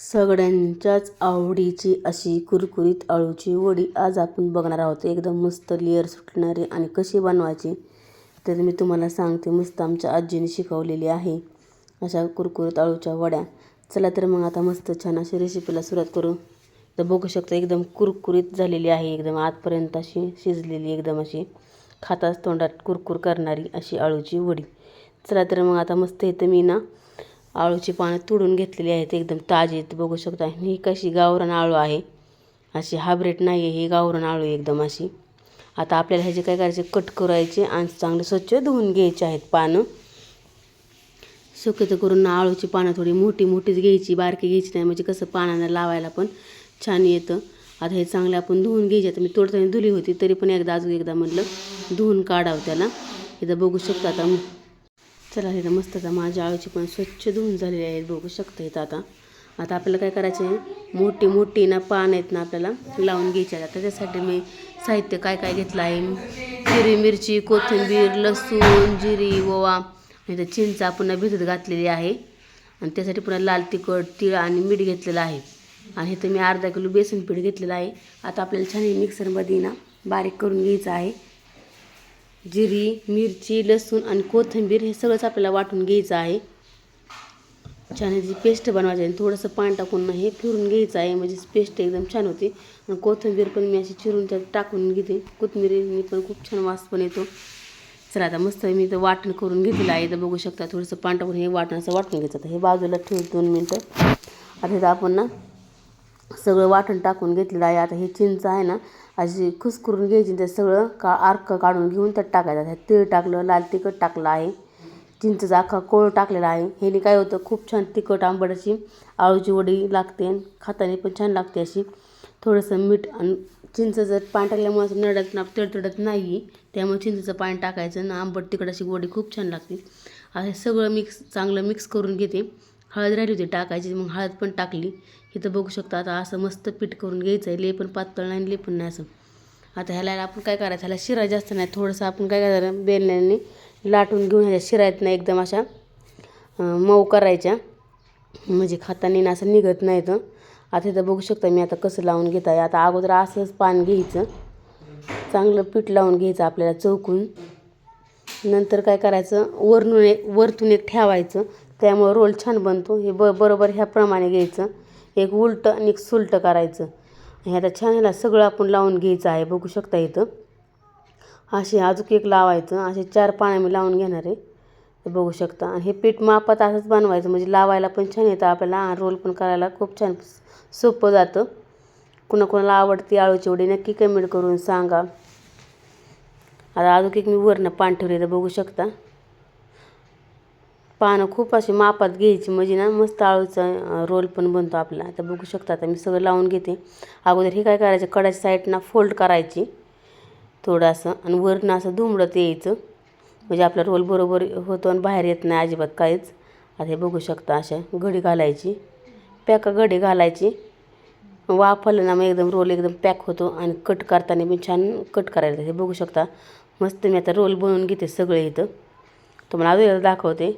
सगळ्यांच्याच आवडीची अशी कुरकुरीत अळूची वडी आज आपण बघणार आहोत. एकदम मस्त लेअर सुटणारी आणि कशी बनवायची तर मी तुम्हाला सांगते. मस्त आमच्या आजीने शिकवलेली आहे अशा कुरकुरीत अळूच्या वड्या. चला तर मग आता मस्त छान अशी रेसिपीला सुरुवात करू. तर बघू शकता एकदम कुरकुरीत झालेली आहे, एकदम आतपर्यंत अशी शिजलेली, एकदम अशी खाताच तोंडात कुरकुर करणारी अशी अळूची वडी. चला तर मग आता मस्त इथं मी ना आळूची पानं तोडून घेतलेली आहेत, एकदम ताजी. बघू शकता ही कशी गावरान आळू आहे, अशी हायब्रिड नाही आहे, ही गावरान आळू एकदम अशी. आता आपल्याला ह्याचे काय करायचे, कट करायचे आणि चांगले स्वच्छ धुवून घ्यायचे आहेत पानं. शक्यतो करून आळूची पानं थोडी मोठी मोठीच घ्यायची, बारकी घ्यायची नाही, म्हणजे कसं पानांना लावायला पण छान येतं. आता हे चांगले आपण धुवून घ्यायचे. आता मी तोडताना धुली होती, तरी पण अजून एकदा म्हटलं धुवून काढावं त्याला. इथं बघू शकता. आता चला इथं मस्त आता माझ्या आळूची पण स्वच्छ धुवून झालेली आहेत, बघू शकता इथं. आता आपल्याला काय करायचं आहे, मोठी मोठी ना पान आहेत ना आपल्याला लावून घ्यायची आहेत. आता त्यासाठी मी साहित्य काय काय घेतलं आहे, हिरवी मिरची, कोथिंबीर, लसूण, जिरी, ओवा, इथं चिंच आपण भिजत घातलेली आहे. आणि त्यासाठी पुन्हा लाल तिखट, तीळ आणि मीठ घेतलेलं आहे. आणि इथं मी अर्धा किलो बेसन पीठ घेतलेलं आहे. आता आपल्याला छान मिक्सरमध्ये ना बारीक करून घ्यायचं आहे. जिरी, मिरची, लसूण आणि कोथिंबीर हे सगळंच आपल्याला वाटून घ्यायचं आहे. छान याची पेस्ट बनवायची आहे. थोडंसं पाणी टाकून हे फिरून घ्यायचं आहे, म्हणजे पेस्ट एकदम छान होते. आणि कोथिंबीर पण मी अशी चिरून त्यात टाकून घेते. कोथिंबीरने पण खूप छान वास पण येतो. चला आता मस्त मी इथं वाटण करून घेतलेलं आहे. इथं बघू शकता थोडंसं पाणी टाकून हे वाटण वाटून घ्यायचं. आता हे बाजूला ठेवून 2 मिनटं. आता इथं आपण ना सगळं वाटण टाकून घेतलेलं आहे. आता हे चिंच आहे ना अशी खुसकरून घ्यायची, ते सगळं अर्क काढून घेऊन त्यात टाकायचं. त्यात तीळ टाकलं, लाल तिखट टाकलं आहे, चिंचेचा अख्खा कोळ टाकलेला आहे. ह्याने काय होतं, खूप छान तिखट आंबट अशी आळूची वडी लागते, खाताना पण छान लागते अशी. थोडंसं मीठ आणि चिंचेचं पाणी टाकल्यामुळे असं नडत ना तडतडत नाही, त्यामुळे चिंचेचं पाणी टाकायचं ना आंबट तिखट अशी वडी खूप छान लागते. हे सगळं चांगलं मिक्स करून घेते. हळद राहिली होती टाकायची, मग हळद पण टाकली. इथं बघू शकता. आता असं मस्त पीठ करून घ्यायचं आहे, लय पण पातळ नाही, लय पण नाही असं. आता ह्याला आपण काय करायचं, ह्याला शिरा जास्त नाही, थोडंसं आपण काय करायचं, बेलण्याने लाटून घेऊन ह्याच्या शिरायत नाही, एकदम अशा मऊ करायच्या, म्हणजे खाताना ना असं निघत नाही तर. आता इथं बघू शकता मी आता कसं लावून घेत आहे. आता अगोदर असंच पान घ्यायचं, चांगलं पीठ लावून घ्यायचं आपल्याला चौकून. नंतर काय करायचं, वरतून एक ठेवायचं, त्यामुळे रोल छान बनतो. हे बरोबर ह्याप्रमाणे घ्यायचं, एक उलटं आणि एक सुलटं करायचं. हे आता छान ह्याला सगळं आपण लावून घ्यायचं आहे. बघू शकता इथं असे अजून एक लावायचं, असे 4 पानं मी लावून घेणार आहे, ते बघू शकता. आणि हे पीठ मापात असंच बनवायचं, म्हणजे लावायला पण छान येतं आपल्याला, रोल पण करायला खूप छान सोपं जातं. कुणाकुणाला आवडते आळूची वडी नक्की कमेंट करून सांगा. आता अजून एक मी वरनं पान ठेवले, तर बघू शकता. पानं खूप अशी मापात घ्यायची, म्हणजे ना मस्त आळूचा रोल पण बनतो आपला. आता बघू शकता. आता मी सगळं लावून घेते. अगोदर हे काय करायचं, कडाची साईडनं फोल्ड करायची थोडंसं, आणि वरनं असं दुमडत यायचं, म्हणजे आपला रोल बरोबर होतो आणि बाहेर येत नाही अजिबात काहीच. आता हे बघू शकता, अशा घडी घालायची, पॅका घडी घालायची. वाफलं ना मग एकदम रोल एकदम पॅक होतो, आणि कट करताना पण छान कट करायचं. हे बघू शकता. मस्त मी आता रोल बनवून घेते सगळे. इथं तुम्हाला अजून दाखवते.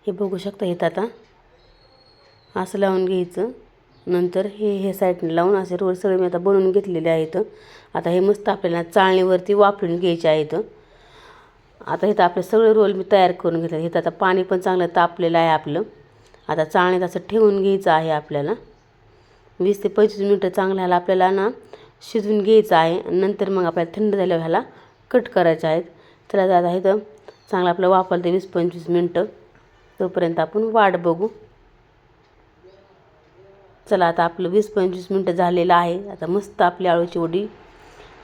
हे बघू शकता. इथं आता असं लावून घ्यायचं, नंतर हे साईडने लावून असे रोल सगळे मी आता बनवून घेतलेले आहेत. आता हे मस्त आपल्याला चाळणीवरती वाफळून घ्यायचे आहेत. आता इथं आपले सगळे रोल मी तयार करून घेतले. इथं आता पाणी पण चांगलं तापलेलं आहे आपलं. आता चाळणीत असं ठेवून घ्यायचं आहे आपल्याला. 20 ते 25 मिनटं चांगलं ह्याला आपल्याला ना शिजवून घ्यायचं आहे. नंतर मग आपल्याला थंड झाल्यावर ह्याला कट करायचे आहेत. तर आता इथं चांगलं आपलं वाफलं ते 20-25 मिनटं, तोपर्यंत आपण वाट बघू. चला आता आपलं 20-25 मिनटं झालेलं आहे. आता मस्त आपली आळूची वडी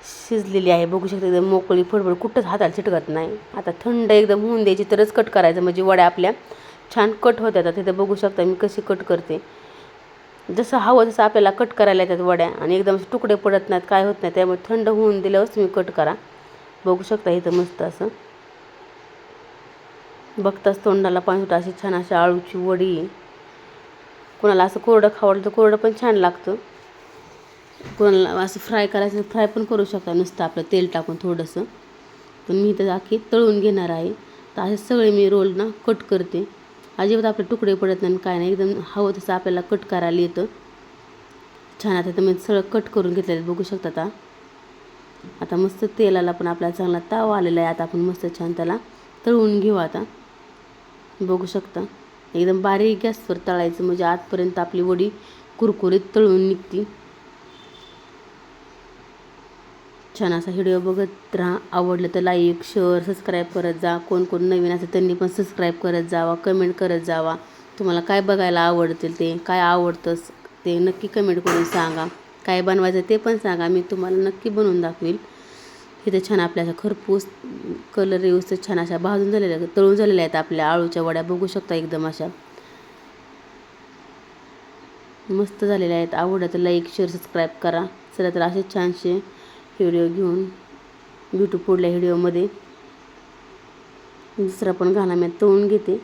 शिजलेली आहे. बघू शकता एकदम मोकळी फडफड, कुठंच हाताला चिटकत नाही. आता थंड एकदम होऊन द्यायची, तरच कट करायचं, म्हणजे वड्या आपल्या छान कट होत्या. आता तिथं बघू शकता मी कशी कट करते. जसं हवं तसं आपल्याला कट करायला येतात वड्या, आणि एकदम तुकडे पडत नाहीत, काय होत नाही. त्यामुळे थंड होऊन दिल्यावरच तुम्ही कट करा. बघू शकता इथं मस्त असं बघताच तोंडाला पाणी सुटतं. अशी छान अशी आळूची वडी. कोणाला असं कोरडं खावडलं तर कोरडं पण छान लागतं. कोणाला असं फ्राय करायचं फ्राय पण करू शकता, नुसतं आपलं तेल टाकून थोडंसं. पण मी इथं अख्खी तळून घेणार आहे. तर असे सगळे मी रोल ना कट करते. अजिबात आपले तुकडे पडत नाही काय नाही, एकदम हवं तसं आपल्याला कट करायला येतं छान. आता मी सगळं कट करून घेतलेलं आहे, बघू शकता. आता मस्त तेलाला पण आपल्याला चांगला ताव आलेला आहे. आता आपण मस्त छान त्याला तळून घेऊ. आता बघू शकता एकदम बारीक गॅसवर तळायचं, म्हणजे आतपर्यंत आपली वडी कुरकुरीत तळून निघती. छान असा व्हिडिओ बघत राहा. आवडलं तर लाईक शेअर सबस्क्राईब करत जा. कोण कोण नवीन असेल त्यांनी पण सबस्क्राईब करत जावा, कमेंट करत जावा. तुम्हाला काय बघायला आवडतील, ते काय आवडतं ते नक्की कमेंट करून सांगा. काय बनवायचं ते पण सांगा, मी तुम्हाला नक्की बनवून दाखवेल. इथे छान आपल्या अशा खरपूस कलर व्यवस्थित छान अशा भाजून झालेल्या तळून झालेल्या आहेत आपल्या आळूच्या वड्या, बघू शकता. एकदम अशा मस्त झालेल्या आहेत. आवडलं तर लाईक शेअर सबस्क्राईब करा. चला तर असे छानसे व्हिडिओ घेऊन भेटू पुढल्या व्हिडिओमध्ये. दुसरा पण घाणा मी तळून घेते.